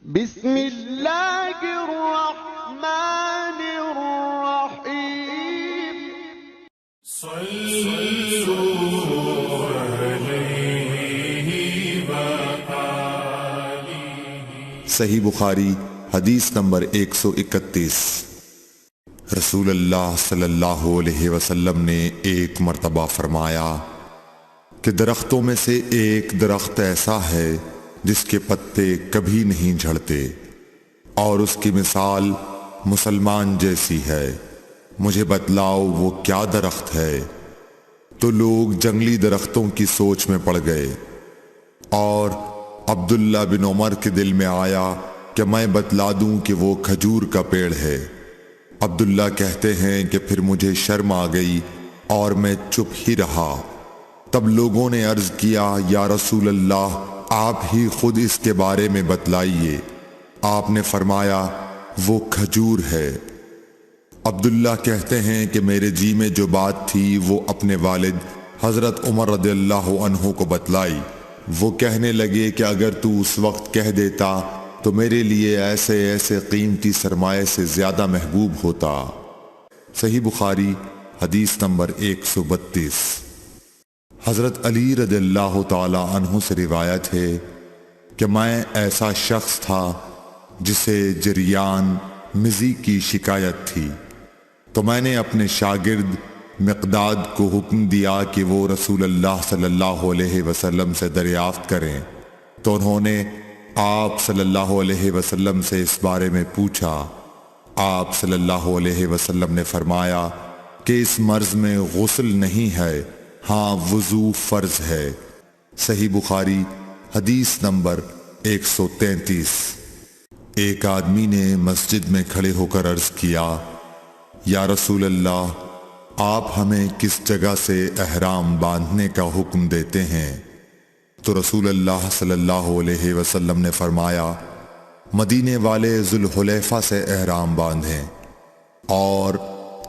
بسم اللہ الرحمن الرحیم صلوا علیہ وآلہ۔ صحیح بخاری حدیث نمبر 131۔ رسول اللہ صلی اللہ علیہ وسلم نے ایک مرتبہ فرمایا کہ درختوں میں سے ایک درخت ایسا ہے جس کے پتے کبھی نہیں جھڑتے اور اس کی مثال مسلمان جیسی ہے، مجھے بتلاؤ وہ کیا درخت ہے؟ تو لوگ جنگلی درختوں کی سوچ میں پڑ گئے، اور عبداللہ بن عمر کے دل میں آیا کہ میں بتلا دوں کہ وہ کھجور کا پیڑ ہے۔ عبداللہ کہتے ہیں کہ پھر مجھے شرم آ گئی اور میں چپ ہی رہا۔ تب لوگوں نے عرض کیا، یا رسول اللہ، آپ ہی خود اس کے بارے میں بتلائیے۔ آپ نے فرمایا، وہ کھجور ہے۔ عبداللہ کہتے ہیں کہ میرے جی میں جو بات تھی وہ اپنے والد حضرت عمر رضی اللہ عنہ کو بتلائی۔ وہ کہنے لگے کہ اگر تو اس وقت کہہ دیتا تو میرے لیے ایسے ایسے قیمتی سرمایے سے زیادہ محبوب ہوتا۔ صحیح بخاری حدیث نمبر 132۔ حضرت علی رضی اللہ تعالی عنہ سے روایت ہے کہ میں ایسا شخص تھا جسے جریان مزی کی شکایت تھی، تو میں نے اپنے شاگرد مقداد کو حکم دیا کہ وہ رسول اللہ صلی اللہ علیہ وسلم سے دریافت کریں، تو انہوں نے آپ صلی اللہ علیہ وسلم سے اس بارے میں پوچھا۔ آپ صلی اللہ علیہ وسلم نے فرمایا کہ اس مرض میں غسل نہیں ہے، ہاں وضو فرض ہے۔ صحیح بخاری حدیث نمبر 133۔ ایک آدمی نے مسجد میں کھڑے ہو کر عرض کیا، یا رسول اللہ، آپ ہمیں کس جگہ سے احرام باندھنے کا حکم دیتے ہیں؟ تو رسول اللہ صلی اللہ علیہ وسلم نے فرمایا، مدینے والے ذوالحلیفہ سے احرام باندھیں، اور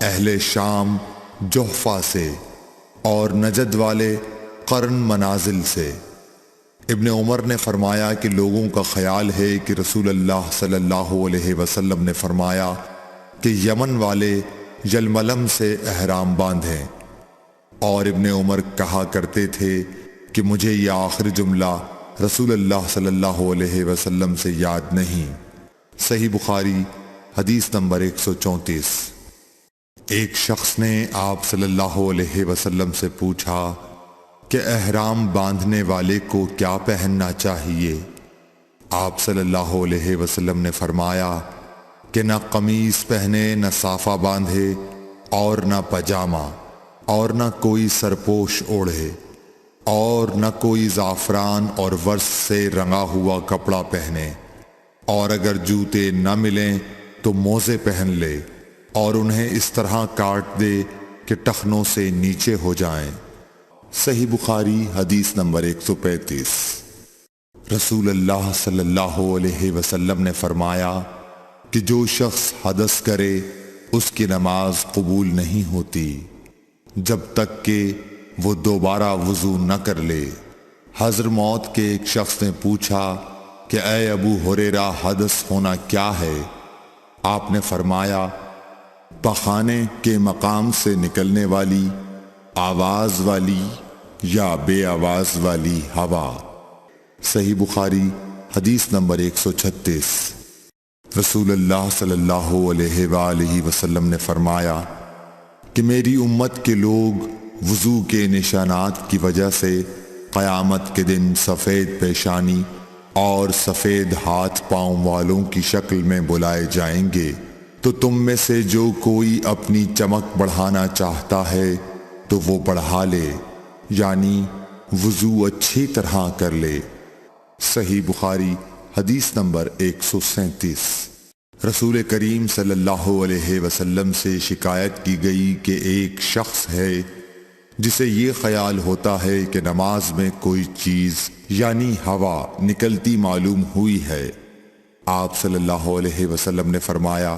اہل شام جحفہ سے، اور نجد والے قرن منازل سے۔ ابن عمر نے فرمایا کہ لوگوں کا خیال ہے کہ رسول اللہ صلی اللہ علیہ وسلم نے فرمایا کہ یمن والے یلملم سے احرام باندھیں، اور ابن عمر کہا کرتے تھے کہ مجھے یہ آخری جملہ رسول اللہ صلی اللہ علیہ وسلم سے یاد نہیں۔ صحیح بخاری حدیث نمبر 134۔ ایک شخص نے آپ صلی اللہ علیہ وسلم سے پوچھا کہ احرام باندھنے والے کو کیا پہننا چاہیے؟ آپ صلی اللہ علیہ وسلم نے فرمایا کہ نہ قمیص پہنے، نہ صافہ باندھے، اور نہ پاجامہ، اور نہ کوئی سرپوش اوڑھے، اور نہ کوئی زعفران اور ورس سے رنگا ہوا کپڑا پہنے، اور اگر جوتے نہ ملیں تو موزے پہن لے، اور انہیں اس طرح کاٹ دے کہ ٹخنوں سے نیچے ہو جائیں۔ صحیح بخاری حدیث نمبر 135۔ رسول اللہ صلی اللہ علیہ وسلم نے فرمایا کہ جو شخص حدث کرے اس کی نماز قبول نہیں ہوتی جب تک کہ وہ دوبارہ وضو نہ کر لے۔ حضرموت کے ایک شخص نے پوچھا کہ اے ابو ہریرہ، حدث ہونا کیا ہے؟ آپ نے فرمایا، پخانے کے مقام سے نکلنے والی آواز والی یا بے آواز والی ہوا۔ صحیح بخاری حدیث نمبر 136۔ رسول اللہ صلی اللہ علیہ وآلہ وسلم نے فرمایا کہ میری امت کے لوگ وضو کے نشانات کی وجہ سے قیامت کے دن سفید پیشانی اور سفید ہاتھ پاؤں والوں کی شکل میں بلائے جائیں گے، تو تم میں سے جو کوئی اپنی چمک بڑھانا چاہتا ہے تو وہ بڑھا لے، یعنی وضو اچھی طرح کر لے۔ صحیح بخاری حدیث نمبر 137۔ رسول کریم صلی اللہ علیہ وسلم سے شکایت کی گئی کہ ایک شخص ہے جسے یہ خیال ہوتا ہے کہ نماز میں کوئی چیز یعنی ہوا نکلتی معلوم ہوئی ہے۔ آپ صلی اللہ علیہ وسلم نے فرمایا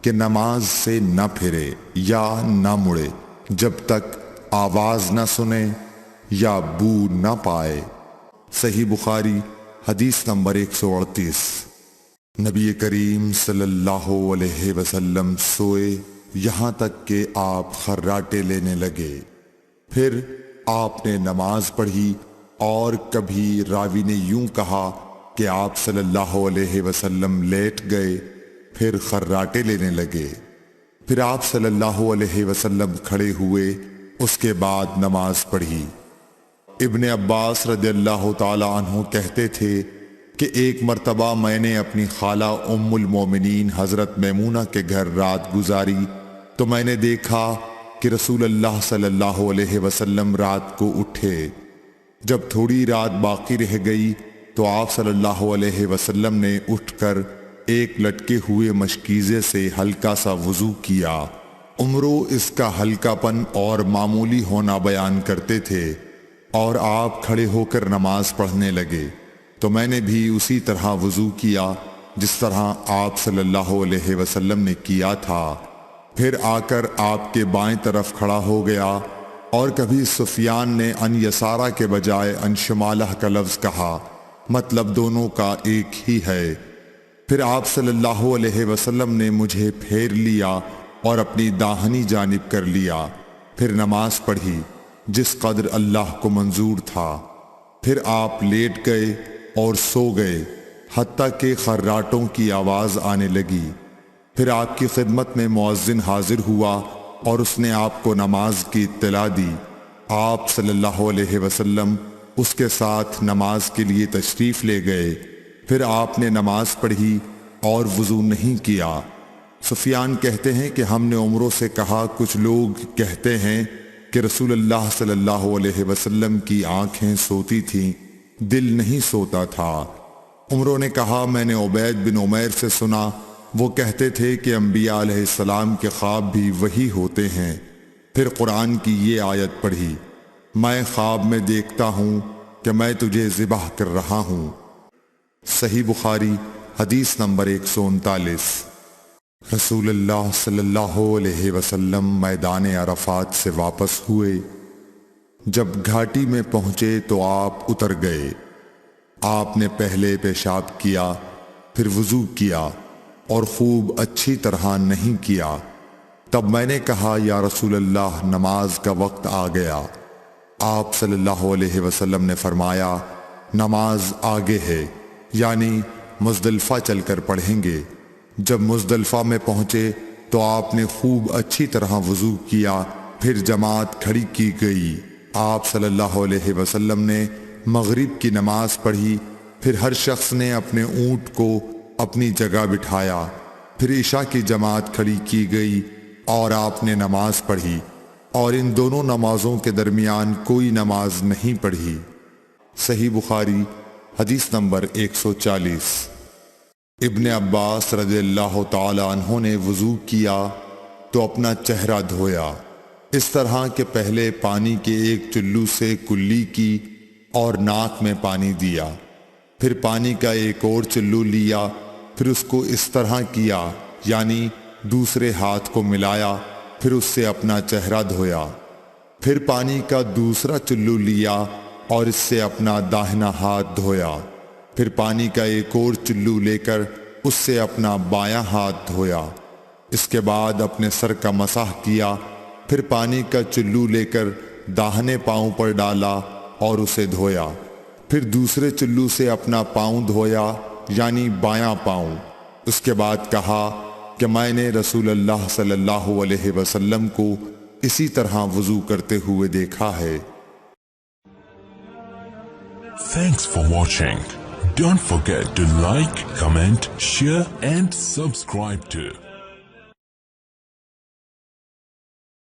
کہ نماز سے نہ پھرے یا نہ مڑے جب تک آواز نہ سنے یا بو نہ پائے۔ صحیح بخاری حدیث نمبر 138۔ نبی کریم صلی اللہ علیہ وسلم سوئے یہاں تک کہ آپ خراٹے لینے لگے، پھر آپ نے نماز پڑھی، اور کبھی راوی نے یوں کہا کہ آپ صلی اللہ علیہ وسلم لیٹ گئے، پھر خراٹے لینے لگے، پھر آپ صلی اللہ علیہ وسلم کھڑے ہوئے، اس کے بعد نماز پڑھی۔ ابن عباس رضی اللہ تعالی عنہ کہتے تھے کہ ایک مرتبہ میں نے اپنی خالہ ام المومنین حضرت میمونہ کے گھر رات گزاری تو میں نے دیکھا کہ رسول اللہ صلی اللہ علیہ وسلم رات کو اٹھے۔ جب تھوڑی رات باقی رہ گئی تو آپ صلی اللہ علیہ وسلم نے اٹھ کر ایک لٹکے ہوئے مشکیزے سے ہلکا سا وضو کیا۔ عمرو اس کا ہلکا پن اور معمولی ہونا بیان کرتے تھے، اور آپ کھڑے ہو کر نماز پڑھنے لگے تو میں نے بھی اسی طرح وضو کیا جس طرح آپ صلی اللہ علیہ وسلم نے کیا تھا، پھر آ کر آپ کے بائیں طرف کھڑا ہو گیا، اور کبھی سفیان نے ان یسارہ کے بجائے ان شمالہ کا لفظ کہا، مطلب دونوں کا ایک ہی ہے۔ پھر آپ صلی اللہ علیہ وسلم نے مجھے پھیر لیا اور اپنی داہنی جانب کر لیا، پھر نماز پڑھی جس قدر اللہ کو منظور تھا، پھر آپ لیٹ گئے اور سو گئے حتیٰ کہ خراٹوں کی آواز آنے لگی۔ پھر آپ کی خدمت میں مؤذن حاضر ہوا اور اس نے آپ کو نماز کی اطلاع دی۔ آپ صلی اللہ علیہ وسلم اس کے ساتھ نماز کے لیے تشریف لے گئے، پھر آپ نے نماز پڑھی اور وضو نہیں کیا۔ سفیان کہتے ہیں کہ ہم نے عمروں سے کہا، کچھ لوگ کہتے ہیں کہ رسول اللہ صلی اللہ علیہ وسلم کی آنکھیں سوتی تھیں، دل نہیں سوتا تھا۔ عمروں نے کہا، میں نے عبید بن عمیر سے سنا، وہ کہتے تھے کہ انبیاء علیہ السلام کے خواب بھی وہی ہوتے ہیں۔ پھر قرآن کی یہ آیت پڑھی، میں خواب میں دیکھتا ہوں کہ میں تجھے ذبح کر رہا ہوں۔ صحیح بخاری حدیث نمبر 139۔ رسول اللہ صلی اللہ علیہ وسلم میدان عرفات سے واپس ہوئے۔ جب گھاٹی میں پہنچے تو آپ اتر گئے۔ آپ نے پہلے پیشاب کیا، پھر وضو کیا اور خوب اچھی طرح نہیں کیا۔ تب میں نے کہا، یا رسول اللہ، نماز کا وقت آ گیا۔ آپ صلی اللہ علیہ وسلم نے فرمایا، نماز آگے ہے، یعنی مزدلفہ چل کر پڑھیں گے۔ جب مزدلفہ میں پہنچے تو آپ نے خوب اچھی طرح وضو کیا، پھر جماعت کھڑی کی گئی۔ آپ صلی اللہ علیہ وسلم نے مغرب کی نماز پڑھی، پھر ہر شخص نے اپنے اونٹ کو اپنی جگہ بٹھایا، پھر عشاء کی جماعت کھڑی کی گئی اور آپ نے نماز پڑھی، اور ان دونوں نمازوں کے درمیان کوئی نماز نہیں پڑھی۔ صحیح بخاری حدیث نمبر 140۔ ابن عباس رضی اللہ تعالی عنہ نے وضو کیا تو اپنا چہرہ دھویا، اس طرح کہ پہلے پانی کے ایک چلو سے کلی کی اور ناک میں پانی دیا، پھر پانی کا ایک اور چلو لیا، پھر اس کو اس طرح کیا، یعنی دوسرے ہاتھ کو ملایا، پھر اس سے اپنا چہرہ دھویا، پھر پانی کا دوسرا چلو لیا اور اس سے اپنا داہنا ہاتھ دھویا، پھر پانی کا ایک اور چلو لے کر اس سے اپنا بایاں ہاتھ دھویا، اس کے بعد اپنے سر کا مسح کیا، پھر پانی کا چلو لے کر داہنے پاؤں پر ڈالا اور اسے دھویا، پھر دوسرے چلو سے اپنا پاؤں دھویا، یعنی بایاں پاؤں۔ اس کے بعد کہا کہ میں نے رسول اللہ صلی اللہ علیہ وسلم کو اسی طرح وضو کرتے ہوئے دیکھا ہے۔ Thanks for watching. Don't forget to like, comment, share and subscribe to